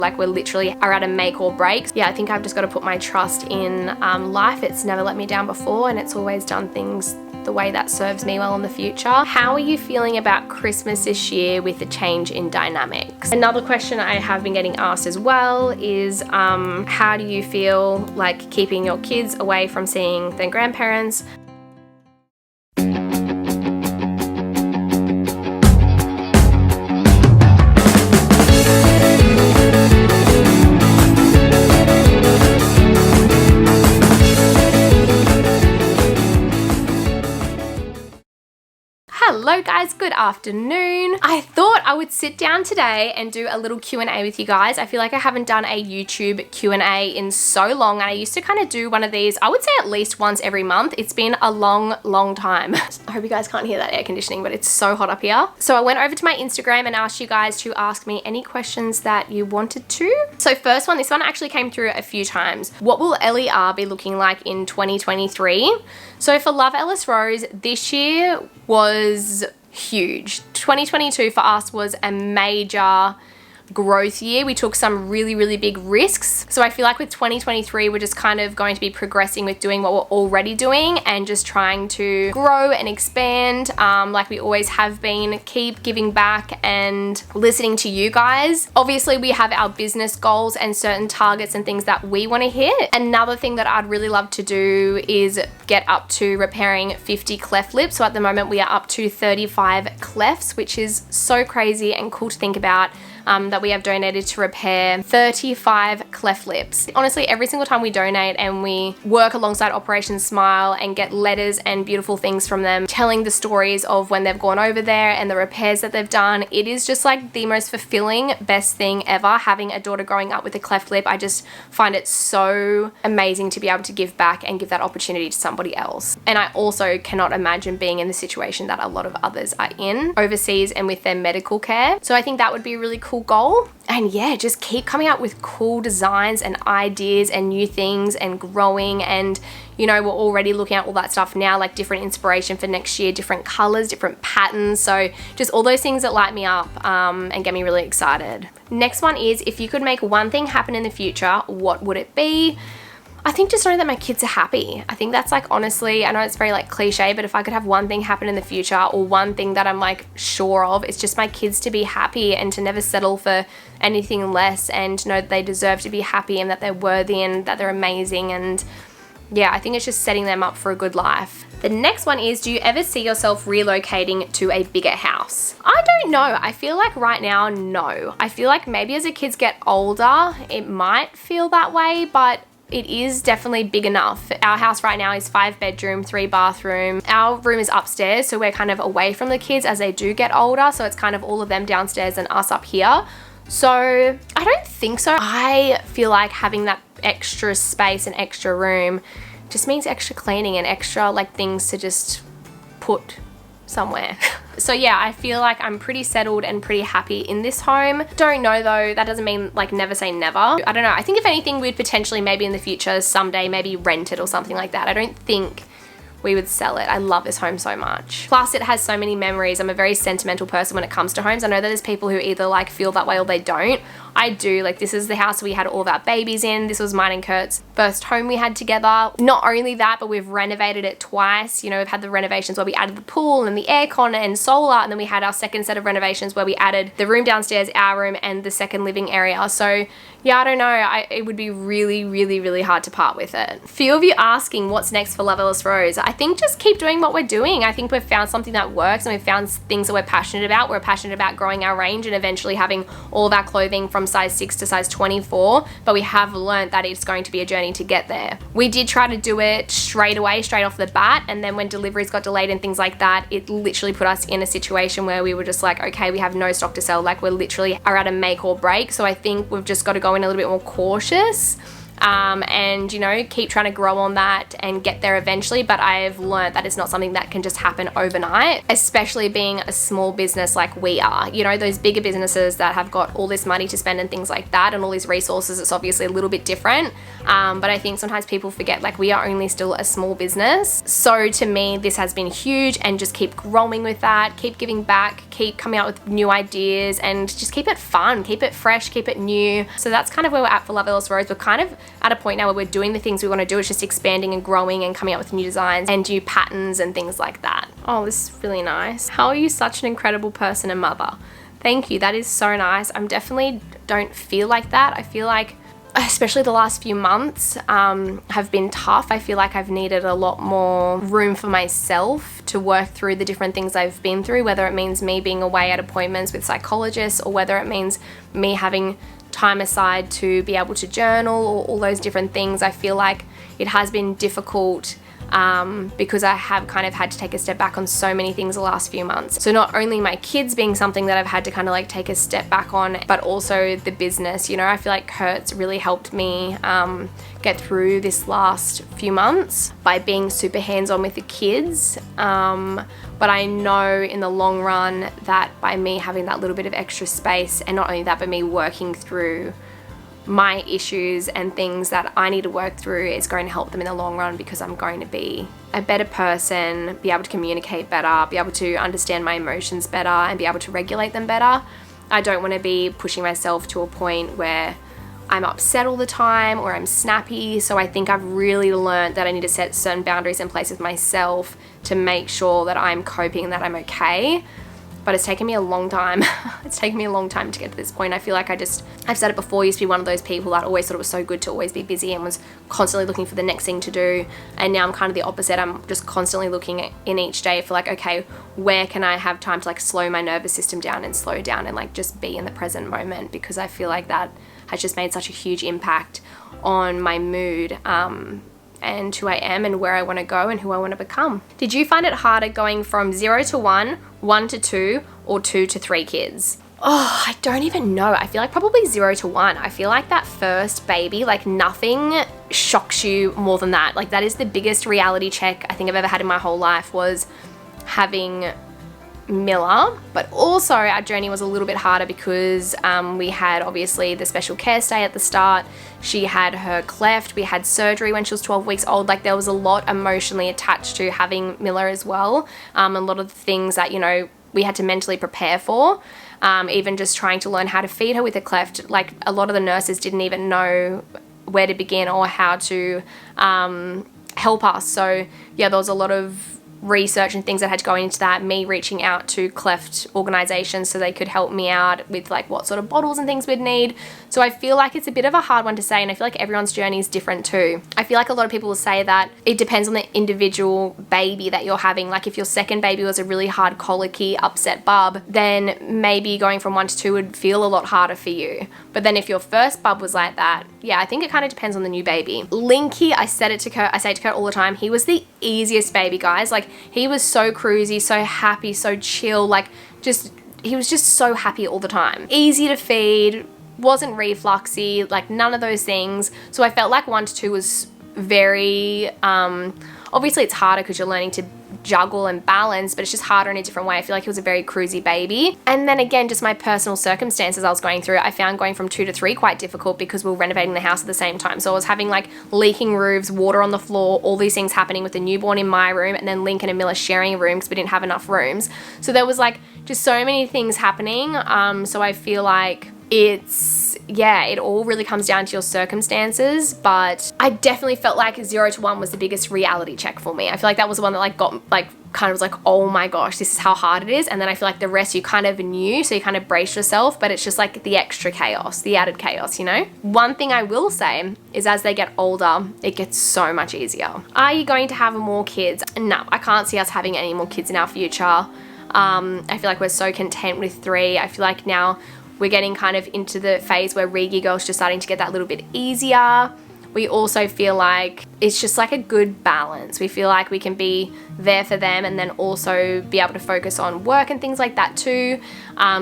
Like we literally are at a make or break. Yeah, I think I've just got to put my trust in life. It's never let me down before, and it's always done things the way that serves me well in the future. How are you feeling about Christmas this year with the change in dynamics? Another question I have been getting asked as well is how do you feel like keeping your kids away from seeing their grandparents? Hello guys, good afternoon. I thought I would sit down today and do a little Q&A with you guys. I feel like I haven't done a YouTube Q&A in so long, and I used to kind of do one of these, I would say at least once every month. It's been a long time. I hope you guys can't hear that air conditioning, but it's so hot up here. So I went over to my Instagram and asked you guys to ask me any questions that you wanted to. So first one, this one actually came through a few times. What will LER be looking like in 2023? So for Levelless Rose, this year was huge. 2022 for us was a major growth year. We took some really big risks. So I feel like with 2023, we're just kind of going to be progressing with doing what we're already doing and just trying to grow and expand like we always have been, keep giving back and listening to you guys. Obviously, we have our business goals and certain targets and things that we want to hit. Another thing that I'd really love to do is get up to repairing 50 cleft lips. So at the moment, we are up to 35 clefts, which is so crazy and cool to think about. That we have donated to repair 35 cleft lips. Honestly, every single time we donate and we work alongside Operation Smile and get letters and beautiful things from them, telling the stories of when they've gone over there and the repairs that they've done, it is just like the most fulfilling, best thing ever. Having a daughter growing up with a cleft lip, I just find it so amazing to be able to give back and give that opportunity to somebody else. And I also cannot imagine being in the situation that a lot of others are in overseas and with their medical care. So I think that would be a really cool goal. And yeah, just keep coming out with cool designs and ideas and new things and growing. And you know, we're already looking at all that stuff now, like different inspiration for next year, different colors, different patterns. So just all those things that light me up and get me really excited. Next one is, if you could make one thing happen in the future, what would it be? I think just know that my kids are happy. I think that's like, honestly, I know it's very like cliche, but if I could have one thing happen in the future or one thing that I'm like sure of, it's just my kids to be happy and to never settle for anything less, and know that they deserve to be happy and that they're worthy and that they're amazing. And yeah, I think it's just setting them up for a good life. The next one is, do you ever see yourself relocating to a bigger house? I don't know. I feel like right now, no. I feel like maybe as the kids get older, it might feel that way, but it is definitely big enough. Our house right now is 5 bedroom, 3 bathroom. Our room is upstairs, so we're kind of away from the kids as they do get older. So it's kind of all of them downstairs and us up here. So I don't think so. I feel like having that extra space and extra room just means extra cleaning and extra like things to just put somewhere. So yeah, I feel like I'm pretty settled and pretty happy in this home. Don't know though, that doesn't mean like never say never. I don't know, I think if anything, we'd potentially maybe in the future someday maybe rent it or something like that. I don't think we would sell it. I love this home so much. Plus it has so many memories. I'm a very sentimental person when it comes to homes. I know that there's people who either like feel that way or they don't. I do. Like, this is the house we had all of our babies in. This was mine and Kurt's first home we had together. Not only that, but we've renovated it twice. You know, we've had the renovations where we added the pool and the aircon and solar, and then we had our second set of renovations where we added the room downstairs, our room, and the second living area. So yeah, I don't know. It would be really hard to part with it. Few of you asking what's next for Levelless Rose. I think just keep doing what we're doing. I think we've found something that works, and we've found things that we're passionate about. We're passionate about growing our range and eventually having all of our clothing from size 6 to size 24, but we have learned that it's going to be a journey to get there. We did try to do it straight away, straight off the bat, and then when deliveries got delayed and things like that, it literally put us in a situation where we were just like, okay, we have no stock to sell. Like, we're literally are at a make or break. So I think we've just got to go in a little bit more cautious. and, you know, keep trying to grow on that and get there eventually. But I've learned that it's not something that can just happen overnight, especially being a small business like we are. You know, those bigger businesses that have got all this money to spend and things like that and all these resources, it's obviously a little bit different. But I think sometimes people forget, like, we are only still a small business. So to me, this has been huge, and just keep growing with that, keep giving back, keep coming out with new ideas, and just keep it fun, keep it fresh, keep it new. So that's kind of where we're at for Levelless Rose. We're kind of at a point now where we're doing the things we want to do. It's just expanding and growing and coming out with new designs and new patterns and things like that. Oh, this is really nice. How are you such an incredible person and mother? Thank you. That is so nice. I'm definitely don't feel like that. I feel like, especially the last few months, have been tough. I feel like I've needed a lot more room for myself to work through the different things I've been through, whether it means me being away at appointments with psychologists, or whether it means me having time aside to be able to journal, or all those different things. I feel like it has been difficult because I have kind of had to take a step back on so many things the last few months. So not only my kids being something that I've had to kind of like take a step back on, but also the business. You know, I feel like Kurt's really helped me get through this last few months by being super hands-on with the kids. But I know in the long run that by me having that little bit of extra space, and not only that, but me working through my issues and things that I need to work through, is going to help them in the long run, because I'm going to be a better person, be able to communicate better, be able to understand my emotions better, and be able to regulate them better. I don't want to be pushing myself to a point where I'm upset all the time or I'm snappy. So I think I've really learned that I need to set certain boundaries in place with myself to make sure that I'm coping and that I'm okay. But it's taken me a long time. It's taken me a long time to get to this point. I feel like I've said it before, I used to be one of those people that always thought it was so good to always be busy and was constantly looking for the next thing to do. And now I'm kind of the opposite. I'm just constantly looking in each day for like, okay, where can I have time to like slow my nervous system down and slow down and like just be in the present moment, because I feel like that has just made such a huge impact on my mood. And who I am and where I want to go and who I want to become. Did you find it harder going from 0 to 1, 1 to 2, or 2 to 3 kids? Oh, I don't even know. I feel like probably 0 to 1. I feel like that first baby, like nothing shocks you more than that. Like that is the biggest reality check I think I've ever had in my whole life, was having Miller. But also our journey was a little bit harder because we had obviously the special care stay at the start. She had her cleft, we had surgery when she was 12 weeks old. Like there was a lot emotionally attached to having Miller as well. A lot of the things that, you know, we had to mentally prepare for. Even just trying to learn how to feed her with a cleft. Like a lot of the nurses didn't even know where to begin or how to help us. So yeah, there was a lot of research and things that had to go into that, me reaching out to cleft organizations so they could help me out with like what sort of bottles and things we'd need. So I feel like it's a bit of a hard one to say, and I feel like everyone's journey is different too. I feel like a lot of people will say that it depends on the individual baby that you're having. Like if your second baby was a really hard colicky upset bub, then maybe going from 1 to 2 would feel a lot harder for you. But then if your first bub was like that, yeah, I think it kind of depends on the new baby. Linky, I say it to Kurt all the time, he was the easiest baby, guys. Like he was so cruisy, so happy, so chill, like he was just so happy all the time. Easy to feed, wasn't refluxy, like none of those things. So I felt like 1 to 2 was very, obviously it's harder because you're learning to juggle and balance, but it's just harder in a different way. I feel like he was a very cruisy baby. And then again, just my personal circumstances I was going through, I found going from 2 to 3 quite difficult because we were renovating the house at the same time. So I was having like leaking roofs, water on the floor, all these things happening with the newborn in my room, and then Lincoln and Miller sharing a room because we didn't have enough rooms. So there was like just so many things happening. So I feel like it all really comes down to your circumstances, but I definitely felt like 0 to 1 was the biggest reality check for me. I feel like that was the one that like got like kind of was like, oh my gosh, this is how hard it is. And then I feel like the rest you kind of knew, so you kind of braced yourself, but it's just like the extra chaos, the added chaos, you know? One thing I will say is as they get older, it gets so much easier. Are you going to have more kids? No, I can't see us having any more kids in our future. I feel like we're so content with 3. I feel like now we're getting kind of into the phase where Rigi girl's just starting to get that little bit easier. we also feel like it's just like a good balance. We feel like we can be there for them and then also be able to focus on work and things like that too.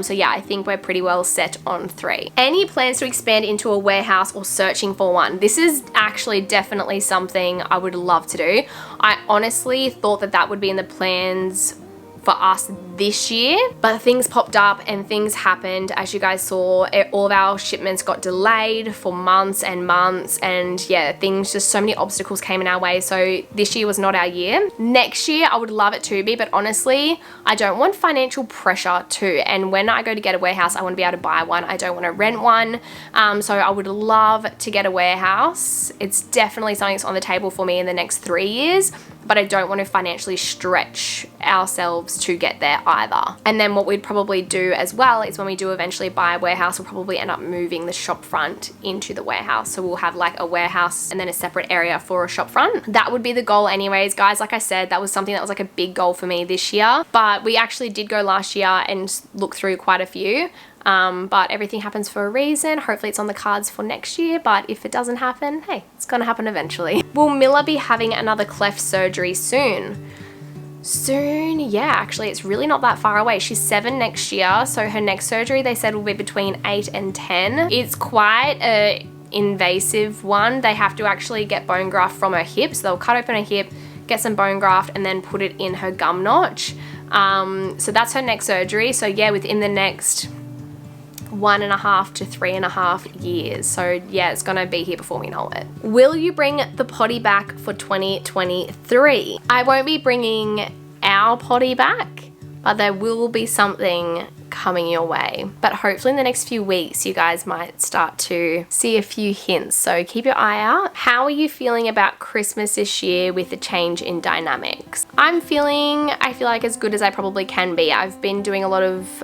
So yeah, I think we're pretty well set on 3. Any plans to expand into a warehouse or searching for one? This is actually definitely something I would love to do. I honestly thought that that would be in the plans for us this year, but things popped up and things happened. As you guys saw, all of our shipments got delayed for months and months, and yeah, just so many obstacles came in our way. So this year was not our year. Next year I would love it to be, but honestly I don't want financial pressure too, and when I go to get a warehouse I want to be able to buy one. I don't want to rent one. So I would love to get a warehouse. It's definitely something that's on the table for me in the next 3 years, but I don't want to financially stretch ourselves to get there either. And then what we'd probably do as well is when we do eventually buy a warehouse, we'll probably end up moving the shop front into the warehouse. So we'll have like a warehouse and then a separate area for a shop front. That would be the goal anyways, guys. Like I said, that was something that was like a big goal for me this year, but we actually did go last year and look through quite a few. But everything happens for a reason. Hopefully it's on the cards for next year, but if it doesn't happen, hey, it's gonna happen eventually. Will Milla be having another cleft surgery soon? Soon, yeah, actually it's really not that far away. She's 7 next year, so her next surgery they said will be between 8 and 10. It's quite a invasive one. They have to actually get bone graft from her hip, so they'll cut open her hip, get some bone graft and then put it in her gum notch. So that's her next surgery. So yeah, within the next 1.5 to 3.5 years. So yeah, it's gonna be here before we know it. Will you bring the potty back for 2023? I won't be bringing our potty back, but there will be something coming your way. But hopefully in the next few weeks you guys might start to see a few hints, so keep your eye out. How are you feeling about Christmas this year with the change in dynamics? I feel like as good as I probably can be. I've been doing a lot of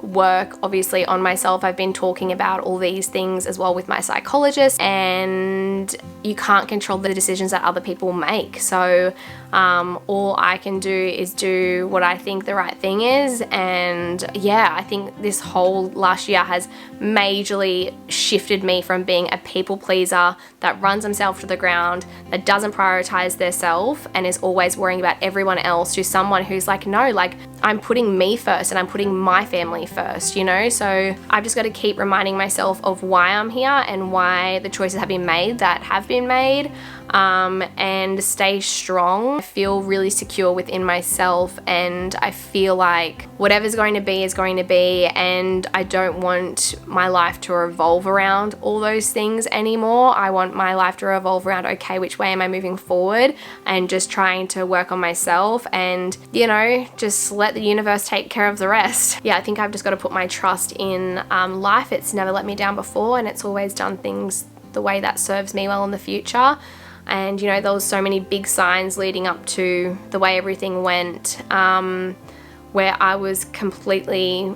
work obviously on myself. I've been talking about all these things as well with my psychologist, and you can't control the decisions that other people make. So all I can do is do what I think the right thing is. And yeah, I think this whole last year has majorly shifted me from being a people pleaser that runs himself to the ground, that doesn't prioritize their self and is always worrying about everyone else, to someone who's like, no, like I'm putting me first and I'm putting my family first, you know? So I've just got to keep reminding myself of why I'm here and why the choices have been made that have been made, and stay strong. I feel really secure within myself, and I feel like whatever's going to be is going to be, and I don't want my life to revolve around all those things anymore. I want my life to revolve around, okay, which way am I moving forward, and just trying to work on myself and, you know, just let the universe take care of the rest. Yeah, I think I've just got to put my trust in life. It's never let me down before, and it's always done things the way that serves me well in the future. And you know, there was so many big signs leading up to the way everything went, where I was completely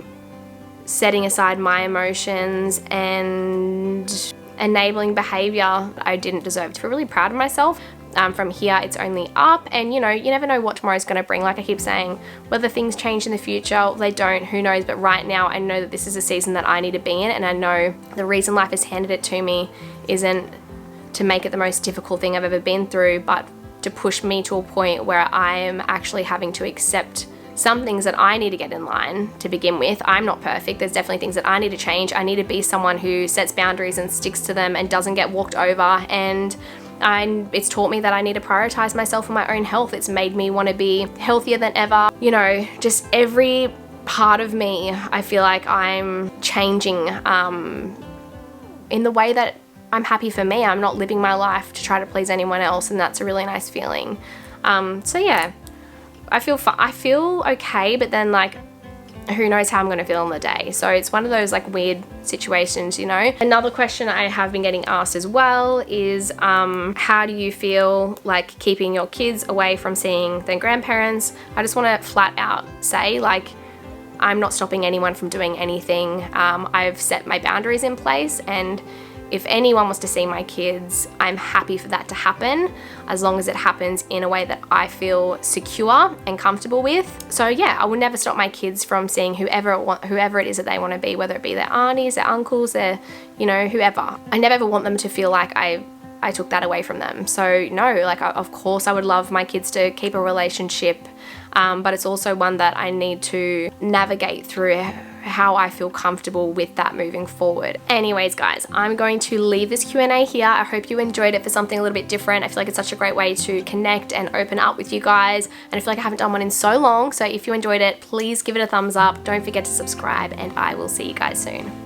setting aside my emotions and enabling behavior I didn't deserve. I feel really proud of myself. From here it's only up, and you know, you never know what tomorrow's going to bring. Like I keep saying, whether things change in the future, they don't, who knows, but right now I know that this is a season that I need to be in, and I know the reason life has handed it to me isn't to make it the most difficult thing I've ever been through, but to push me to a point where I am actually having to accept some things that I need to get in line to begin with. I'm not perfect. There's definitely things that I need to change. I need to be someone who sets boundaries and sticks to them and doesn't get walked over, and it's taught me that I need to prioritize myself and my own health. It's made me want to be healthier than ever. You know, just every part of me, I feel like I'm changing in the way that I'm happy for me. I'm not living my life to try to please anyone else, and that's a really nice feeling. So yeah, I feel okay, but then like, who knows how I'm going to feel on the day. So it's one of those like weird situations, you know. Another question I have been getting asked as well is how do you feel like keeping your kids away from seeing their grandparents? I just want to flat out say, like, I'm not stopping anyone from doing anything. I've set my boundaries in place, and if anyone wants to see my kids, I'm happy for that to happen, as long as it happens in a way that I feel secure and comfortable with. So yeah, I will never stop my kids from seeing whoever it is that they want to be, whether it be their aunties, their uncles, their, you know, whoever. I never ever want them to feel like I I took that away from them. So no, like of course I would love my kids to keep a relationship, but it's also one that I need to navigate through how I feel comfortable with that moving forward. Anyways, guys, I'm going to leave this Q&A here. I hope you enjoyed it for something a little bit different. I feel like it's such a great way to connect and open up with you guys. And I feel like I haven't done one in so long. So if you enjoyed it, please give it a thumbs up. Don't forget to subscribe, and I will see you guys soon.